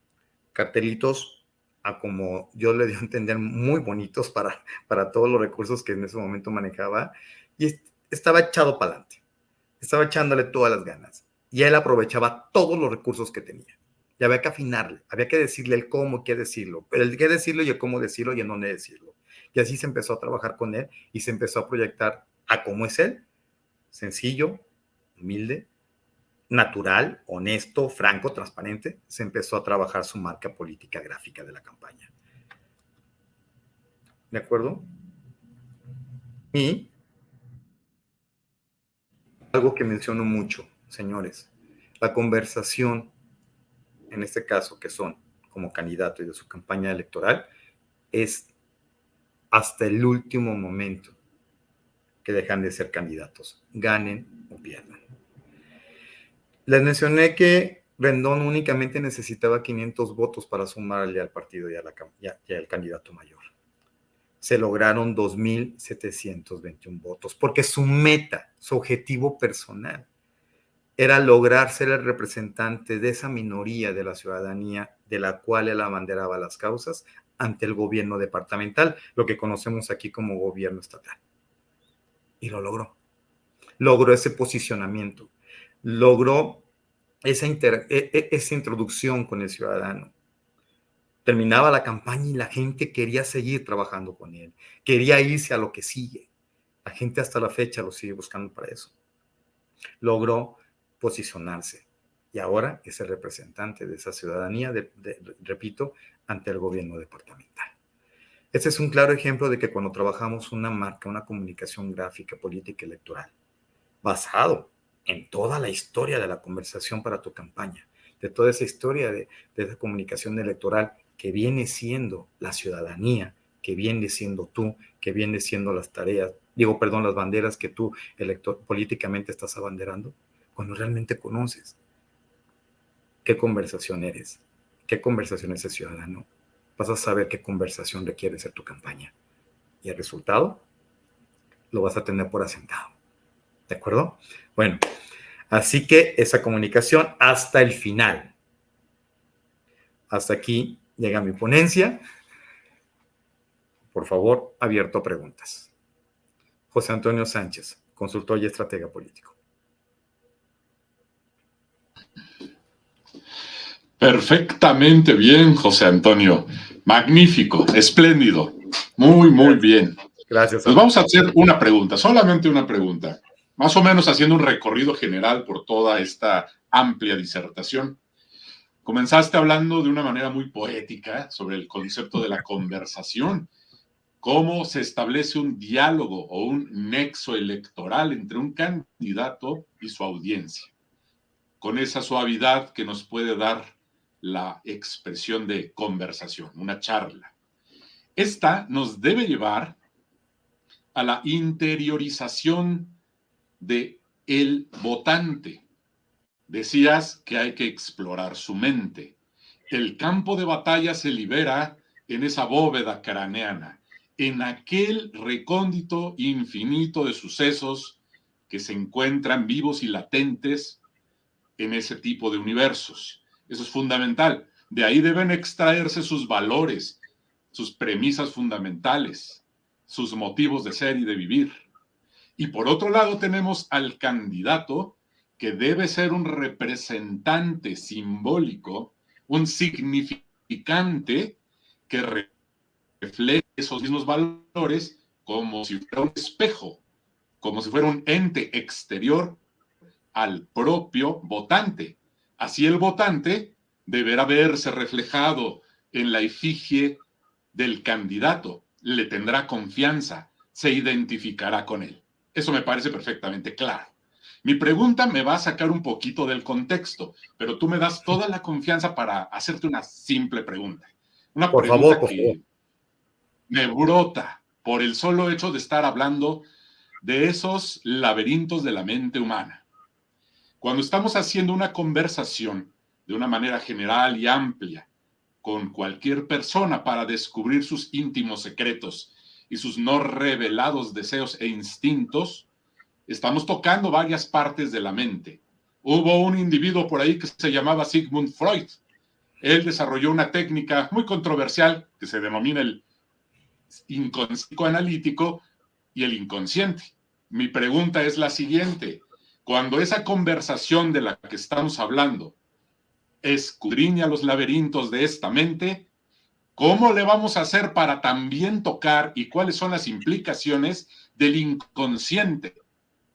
cartelitos a como yo le di a entender muy bonitos para todos los recursos que en ese momento manejaba y estaba echado para adelante, estaba echándole todas las ganas y él aprovechaba todos los recursos que tenía y había que afinarle, había que decirle el cómo, qué decirlo, el qué decirlo y el cómo decirlo y en dónde decirlo y así se empezó a trabajar con él y se empezó a proyectar a cómo es él, sencillo, humilde, natural, honesto, franco, transparente, se empezó a trabajar su marca política gráfica de la campaña. ¿De acuerdo? Y algo que menciono mucho, señores, la conversación, en este caso, que son como candidato y de su campaña electoral, es hasta el último momento que dejan de ser candidatos, ganen o pierdan. Les mencioné que Rendón únicamente necesitaba 500 votos para sumarle al partido y al candidato mayor. Se lograron 2,721 votos, porque su meta, su objetivo personal, era lograr ser el representante de esa minoría de la ciudadanía de la cual él abanderaba las causas ante el gobierno departamental, lo que conocemos aquí como gobierno estatal. Y lo logró. logró ese posicionamiento, logró esa introducción con el ciudadano. Terminaba la campaña y la gente quería seguir trabajando con él, quería irse a lo que sigue. La gente hasta la fecha lo sigue buscando para eso. Logró posicionarse y ahora es el representante de esa ciudadanía, repito, ante el gobierno departamental. Este es un claro ejemplo de que cuando trabajamos una marca, una comunicación gráfica, política, electoral, basado en toda la historia de la conversación para tu campaña, de toda esa historia de esa comunicación electoral que viene siendo la ciudadanía, que viene siendo tú, que viene siendo las tareas, las banderas que tú políticamente estás abanderando, cuando realmente conoces qué conversación eres, qué conversación es el ciudadano, vas a saber qué conversación requiere ser tu campaña. Y el resultado lo vas a tener por asentado. ¿De acuerdo? Bueno, así que esa comunicación hasta el final. Hasta aquí llega mi ponencia. Por favor, abierto a preguntas. José Antonio Sánchez, consultor y estratega político. Perfectamente bien, José Antonio. Magnífico, espléndido. Muy, muy bien. Gracias. Pues vamos a hacer una pregunta, solamente una pregunta. Más o menos haciendo un recorrido general por toda esta amplia disertación. Comenzaste hablando de una manera muy poética sobre el concepto de la conversación, cómo se establece un diálogo o un nexo electoral entre un candidato y su audiencia, con esa suavidad que nos puede dar la expresión de conversación, una charla. Esta nos debe llevar a la interiorización de el votante. Decías que hay que explorar su mente. El campo de batalla se libera en esa bóveda craneana, en aquel recóndito infinito de sucesos que se encuentran vivos y latentes en ese tipo de universos. Eso es fundamental. De ahí deben extraerse sus valores, sus premisas fundamentales, sus motivos de ser y de vivir. Y por otro lado tenemos al candidato, que debe ser un representante simbólico, un significante que refleje esos mismos valores como si fuera un espejo, como si fuera un ente exterior al propio votante. Así el votante deberá verse reflejado en la efigie del candidato, le tendrá confianza, se identificará con él. Eso me parece perfectamente claro. Mi pregunta me va a sacar un poquito del contexto, pero tú me das toda la confianza para hacerte una simple pregunta. Una por pregunta favor. que me brota por el solo hecho de estar hablando de esos laberintos de la mente humana. Cuando estamos haciendo una conversación de una manera general y amplia con cualquier persona para descubrir sus íntimos secretos y sus no revelados deseos e instintos, estamos tocando varias partes de la mente. Hubo un individuo por ahí que se llamaba Sigmund Freud. Él desarrolló una técnica muy controversial que se denomina el psicoanalítico y el inconsciente. Mi pregunta es la siguiente: cuando esa conversación de la que estamos hablando escudriña los laberintos de esta mente, ¿cómo le vamos a hacer para también tocar y cuáles son las implicaciones del inconsciente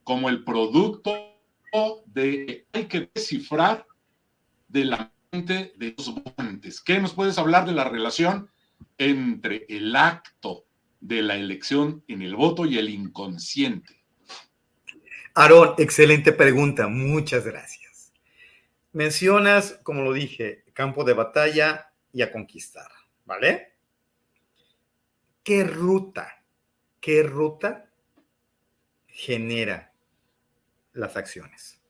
como el producto de hay que descifrar de la mente de los votantes? ¿Qué nos puedes hablar de la relación entre el acto de la elección en el voto y el inconsciente? Aarón, excelente pregunta. Muchas gracias. Mencionas, como lo dije, campo de batalla y a conquistar, ¿vale? ¿Qué ruta genera las acciones?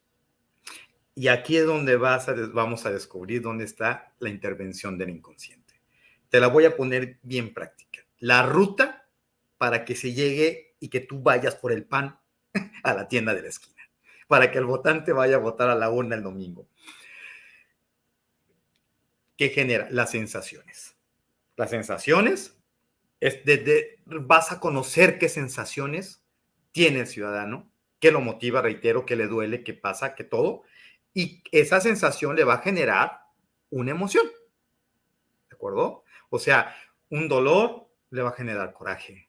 Y aquí es donde vamos a descubrir dónde está la intervención del inconsciente. Te la voy a poner bien práctica. La ruta para que se llegue y que tú vayas por el pan a la tienda de la esquina, para que el votante vaya a votar a la urna el domingo. ¿Qué genera? Las sensaciones. Las sensaciones, vas a conocer qué sensaciones tiene el ciudadano que lo motiva, reitero, que le duele, que pasa, que todo, y esa sensación le va a generar una emoción, ¿de acuerdo? O sea, un dolor le va a generar coraje,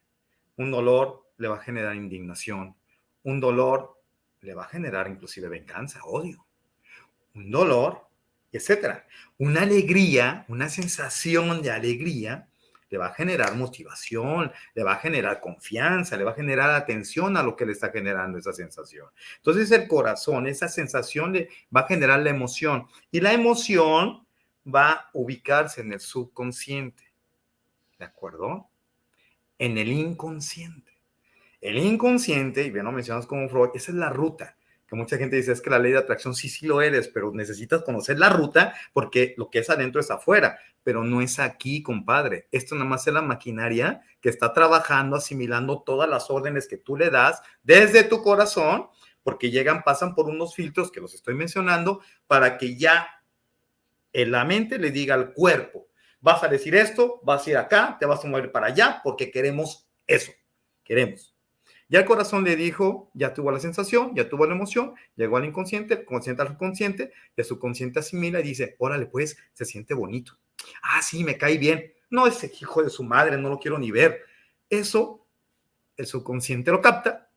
un dolor le va a generar indignación, un dolor le va a generar inclusive venganza, odio, un dolor, etcétera. Una alegría, una sensación de alegría, le va a generar motivación, le va a generar confianza, le va a generar atención a lo que le está generando esa sensación. Entonces el corazón, esa sensación le va a generar la emoción y la emoción va a ubicarse en el subconsciente, ¿de acuerdo? En el inconsciente. El inconsciente, y bien lo mencionas como Freud, esa es la ruta. Que mucha gente dice, es que la ley de atracción sí, sí lo eres, pero necesitas conocer la ruta porque lo que es adentro es afuera, pero no es aquí, compadre. Esto nada más es la maquinaria que está trabajando, asimilando todas las órdenes que tú le das desde tu corazón, porque llegan, pasan por unos filtros que los estoy mencionando, para que ya la mente le diga al cuerpo, vas a decir esto, vas a ir acá, te vas a mover para allá, porque queremos eso, queremos. Ya el corazón le dijo, ya tuvo la sensación, ya tuvo la emoción, llegó al inconsciente, el consciente al subconsciente, y el subconsciente asimila y dice, órale, pues, se siente bonito. Ah, sí, me cae bien. No, ese hijo de su madre, no lo quiero ni ver. Eso, el subconsciente lo capta,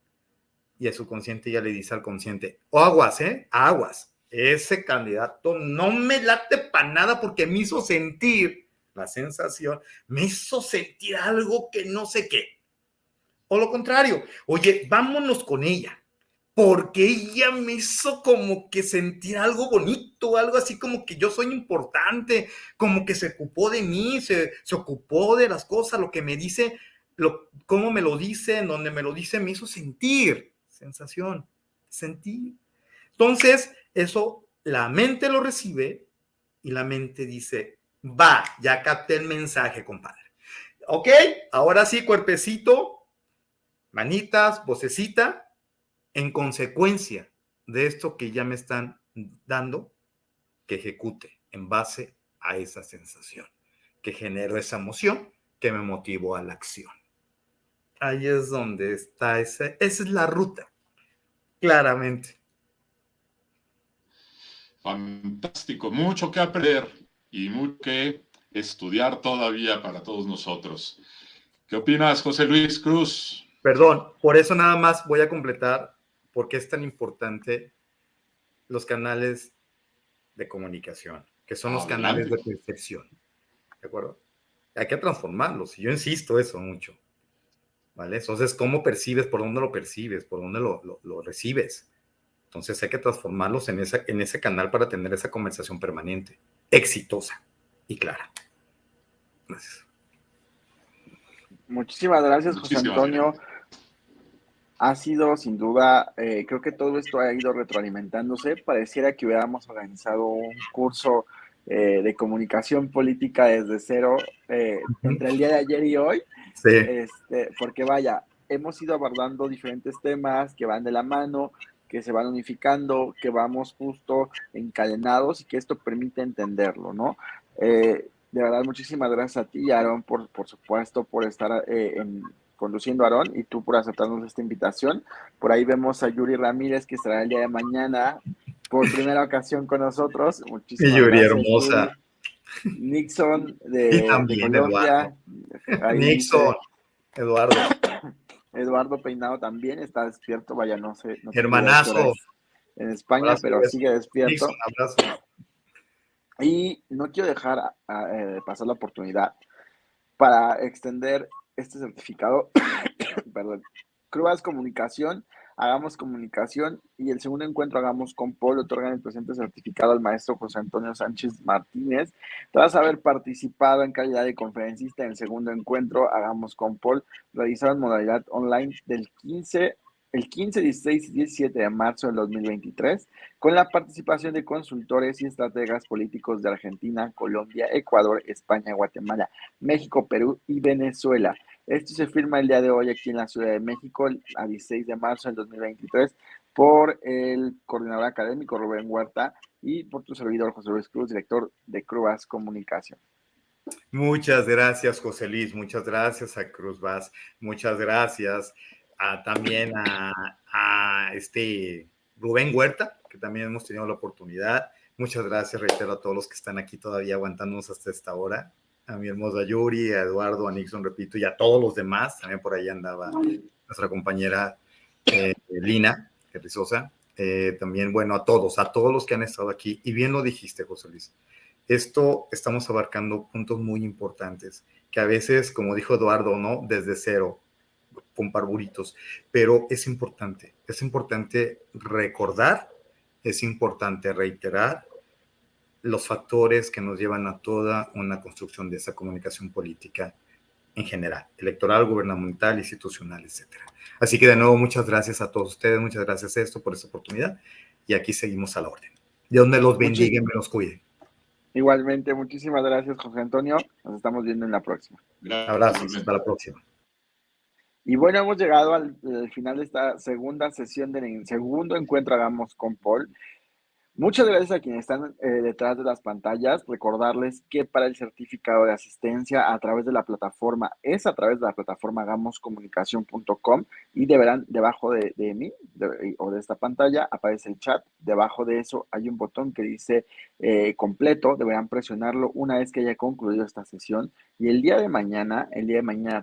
y el subconsciente ya le dice al consciente, aguas, aguas. Ese candidato no me late para nada porque me hizo sentir la sensación, me hizo sentir algo que no sé qué. O lo contrario, oye, vámonos con ella, porque ella me hizo como que sentir algo bonito, algo así como que yo soy importante, como que se ocupó de mí, se ocupó de las cosas, lo que me dice, cómo me lo dice, en donde me lo dice, me hizo sentir, sensación, sentir. Entonces, eso la mente lo recibe y la mente dice, va, ya capté el mensaje, compadre. Ok, ahora sí, cuerpecito, manitas, vocecita, en consecuencia de esto que ya me están dando, que ejecute en base a esa sensación, que generó esa emoción que me motivó a la acción. Ahí es donde está esa es la ruta, claramente. Fantástico, mucho que aprender y mucho que estudiar todavía para todos nosotros. ¿Qué opinas, José Luis Cruz? Perdón, por eso nada más voy a completar por qué es tan importante los canales de comunicación, que son los canales Adelante. de percepción, ¿de acuerdo? Hay que transformarlos, y yo insisto eso mucho, ¿vale? Entonces, ¿cómo percibes? ¿Por dónde lo percibes? ¿Por dónde lo recibes? Entonces hay que transformarlos en ese canal para tener esa conversación permanente, exitosa y clara. Gracias. Muchísimas gracias, José Muchísimas Antonio. gracias. Ha sido sin duda, creo que todo esto ha ido retroalimentándose. Pareciera que hubiéramos organizado un curso de comunicación política desde cero entre el día de ayer y hoy, Sí. porque vaya, hemos ido abordando diferentes temas que van de la mano, que se van unificando, que vamos justo encadenados y que esto permite entenderlo, ¿no? De verdad, muchísimas gracias a ti, Aaron, por supuesto, por estar conduciendo a Aarón y tú por aceptarnos esta invitación. Por ahí vemos a Yuri Ramírez que estará el día de mañana por primera ocasión con nosotros. Y Muchísimas Yuri, gracias, hermosa. Yuri. Nixon Y de también Eduardo. Colombia, ahí Nixon, dice Eduardo. Eduardo Peinado también está despierto, vaya, no sé, no tengo idea de qué hora Hermanazo. es en España, Abrazo, pero beso. sigue Nixon, despierto. abrazo. Y no quiero dejar pasar la oportunidad para extender este certificado, perdón, Crubas Comunicación, hagamos comunicación y el segundo encuentro hagamos con Paul, otorgan el presente certificado al maestro José Antonio Sánchez Martínez. Tras haber participado en calidad de conferencista en el segundo encuentro, hagamos con Paul, realizado en modalidad online el 15, 16 y 17 de marzo del 2023, con la participación de consultores y estrategas políticos de Argentina, Colombia, Ecuador, España, Guatemala, México, Perú y Venezuela. Esto se firma el día de hoy aquí en la Ciudad de México, a 16 de marzo del 2023, por el coordinador académico Rubén Huerta y por tu servidor José Luis Cruz, director de Crubas Comunicación. Muchas gracias, José Luis. Muchas gracias a Cruz Vaz. Muchas gracias también a a Rubén Huerta, que también hemos tenido la oportunidad. Muchas gracias, reitero, a todos los que están aquí todavía aguantándonos hasta esta hora. A mi hermosa Yuri, a Eduardo, a Nixon, repito, y a todos los demás. También por ahí andaba nuestra compañera Lina Rizosa. También, bueno, a todos los que han estado aquí. Y bien lo dijiste, José Luis. Estamos abarcando puntos muy importantes, que a veces, como dijo Eduardo, ¿no? Desde cero, con parburitos, pero es importante recordar, es importante reiterar los factores que nos llevan a toda una construcción de esa comunicación política en general, electoral, gubernamental, institucional, etcétera. Así que de nuevo, muchas gracias a todos ustedes, muchas gracias a esto por esta oportunidad, y aquí seguimos a la orden. Dios me los bendiga y me los cuide. Igualmente, muchísimas gracias, José Antonio. Nos estamos viendo en la próxima. Abrazos, hasta la próxima. Y bueno, hemos llegado al final de esta segunda sesión del segundo encuentro Hagamos con Paul. Muchas gracias a quienes están detrás de las pantallas. Recordarles que para el certificado de asistencia a través de la plataforma, es a través de la plataforma hagamoscomunicación.com, y deberán, debajo de mí o de esta pantalla, aparece el chat. Debajo de eso hay un botón que dice completo. Deberán presionarlo una vez que haya concluido esta sesión. Y el día de mañana,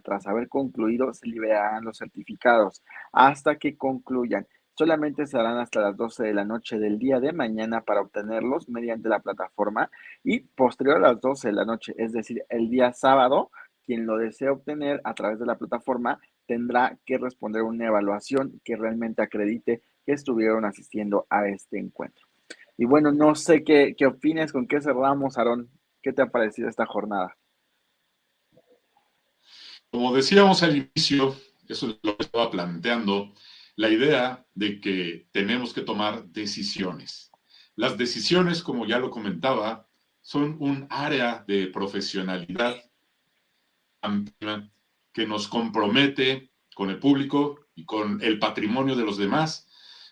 tras haber concluido, se liberarán los certificados hasta que concluyan. Solamente se harán hasta las 12 de la noche del día de mañana para obtenerlos mediante la plataforma, y posterior a las 12 de la noche, es decir, el día sábado, quien lo desee obtener a través de la plataforma tendrá que responder una evaluación que realmente acredite que estuvieron asistiendo a este encuentro. Y bueno, no sé qué opines, con qué cerramos, Aarón. ¿Qué te ha parecido esta jornada? Como decíamos al inicio, eso es lo que estaba planteando, la idea de que tenemos que tomar decisiones. Las decisiones, como ya lo comentaba, son un área de profesionalidad amplia que nos compromete con el público y con el patrimonio de los demás,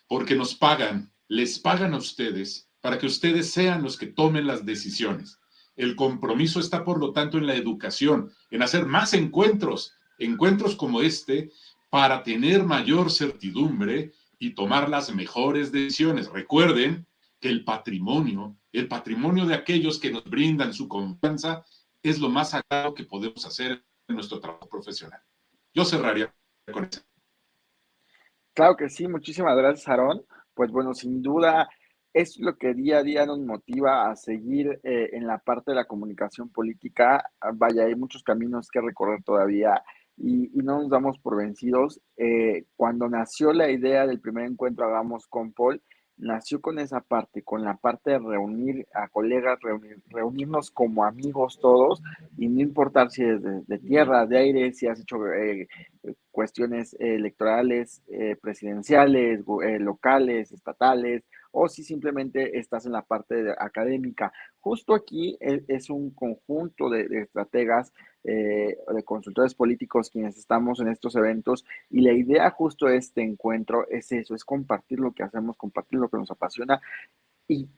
porque nos pagan, les pagan a ustedes para que ustedes sean los que tomen las decisiones. El compromiso está, por lo tanto, en la educación, en hacer más encuentros como este, para tener mayor certidumbre y tomar las mejores decisiones. Recuerden que el patrimonio de aquellos que nos brindan su confianza, es lo más sagrado que podemos hacer en nuestro trabajo profesional. Yo cerraría con eso. Claro que sí, muchísimas gracias, Aarón. Pues bueno, sin duda es lo que día a día nos motiva a seguir en la parte de la comunicación política. Vaya, hay muchos caminos que recorrer todavía, y no nos damos por vencidos. Cuando nació la idea del primer encuentro Hagamos con Paul, nació con esa parte, con la parte de reunir a colegas, reunirnos como amigos todos, y no importar si es de tierra, de aire, si has hecho cuestiones electorales, presidenciales, locales, estatales, o si simplemente estás en la parte académica. Justo aquí es un conjunto de estrategas, de consultores políticos quienes estamos en estos eventos, y la idea justo de este encuentro es eso, es compartir lo que hacemos, compartir lo que nos apasiona, y,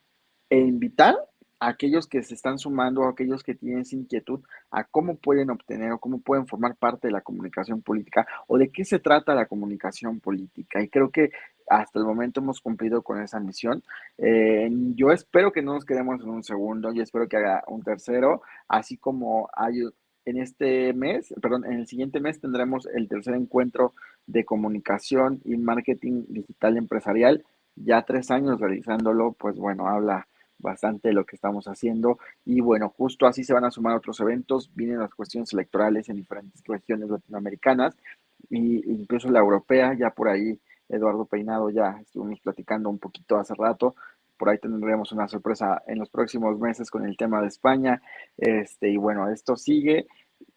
invitar a aquellos que se están sumando, a aquellos que tienen esa inquietud, a cómo pueden obtener o cómo pueden formar parte de la comunicación política, o de qué se trata la comunicación política. Y creo que hasta el momento hemos cumplido con esa misión. Yo espero que no nos quedemos en un segundo, yo espero que haga un tercero, así como hay en este mes, perdón, en el siguiente mes tendremos el tercer encuentro de comunicación y marketing digital empresarial. Ya 3 años realizándolo, pues bueno, habla bastante de lo que estamos haciendo. Y bueno, justo así se van a sumar otros eventos. Vienen las cuestiones electorales en diferentes regiones latinoamericanas, e incluso la europea. Ya por ahí Eduardo Peinado, ya estuvimos platicando un poquito hace rato. Por ahí tendremos una sorpresa en los próximos meses con el tema de España. Y bueno, esto sigue.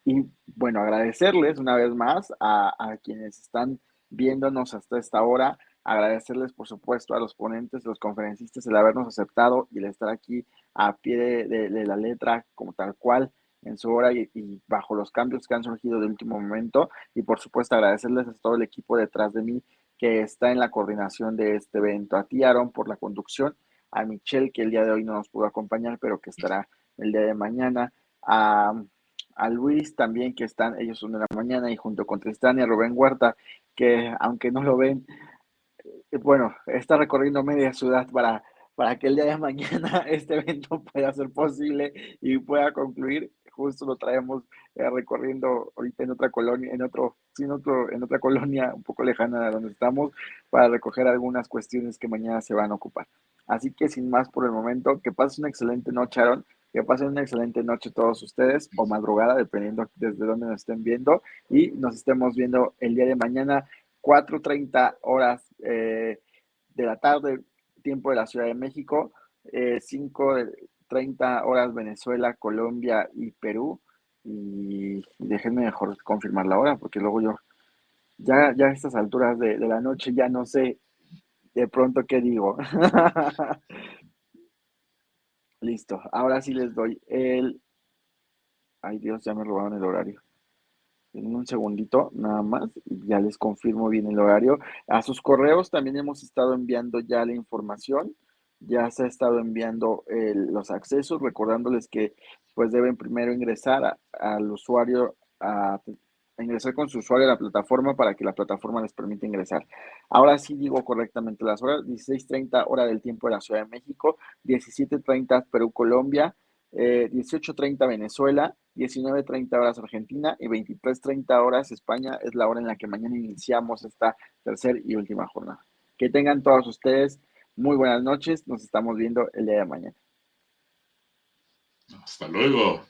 Y bueno, agradecerles una vez más a quienes están viéndonos hasta esta hora. Agradecerles, por supuesto, a los ponentes, los conferencistas, el habernos aceptado y el estar aquí a pie de la letra, como tal cual, en su hora, y bajo los cambios que han surgido de último momento. Y por supuesto, agradecerles a todo el equipo detrás de mí que está en la coordinación de este evento. A ti, Aaron, por la conducción. A Michelle, que el día de hoy no nos pudo acompañar, pero que estará el día de mañana. A Luis también, que están, ellos son de la mañana, y junto con Tristán y a Rubén Huerta, que aunque no lo ven, bueno, está recorriendo media ciudad para que el día de mañana este evento pueda ser posible y pueda concluir. Justo lo traemos recorriendo ahorita en otra colonia, en otra colonia un poco lejana de donde estamos, para recoger algunas cuestiones que mañana se van a ocupar. Así que sin más por el momento, que pasen una excelente noche, Aaron, que pasen una excelente noche todos ustedes, o madrugada, dependiendo desde dónde nos estén viendo, y nos estemos viendo el día de mañana, 4:30 horas de la tarde, tiempo de la Ciudad de México, 5:30 horas Venezuela, Colombia y Perú. Y déjenme mejor confirmar la hora, porque luego yo, ya a estas alturas de la noche, ya no sé de pronto qué digo. Listo, ahora sí les doy el... Ay Dios, ya me robaron el horario. En un segundito nada más y ya les confirmo bien el horario. A sus correos también hemos estado enviando ya la información, ya se ha estado enviando los accesos, recordándoles que pues deben primero ingresar al usuario, a ingresar con su usuario a la plataforma para que la plataforma les permita ingresar. Ahora sí digo correctamente las horas: 16:30 hora del tiempo de la Ciudad de México, 17:30 Perú, Colombia, 18:30 Venezuela, 19:30 horas Argentina y 23:30 horas España es la hora en la que mañana iniciamos esta tercera y última jornada. Que tengan todos ustedes muy buenas noches, nos estamos viendo el día de mañana. Hasta luego.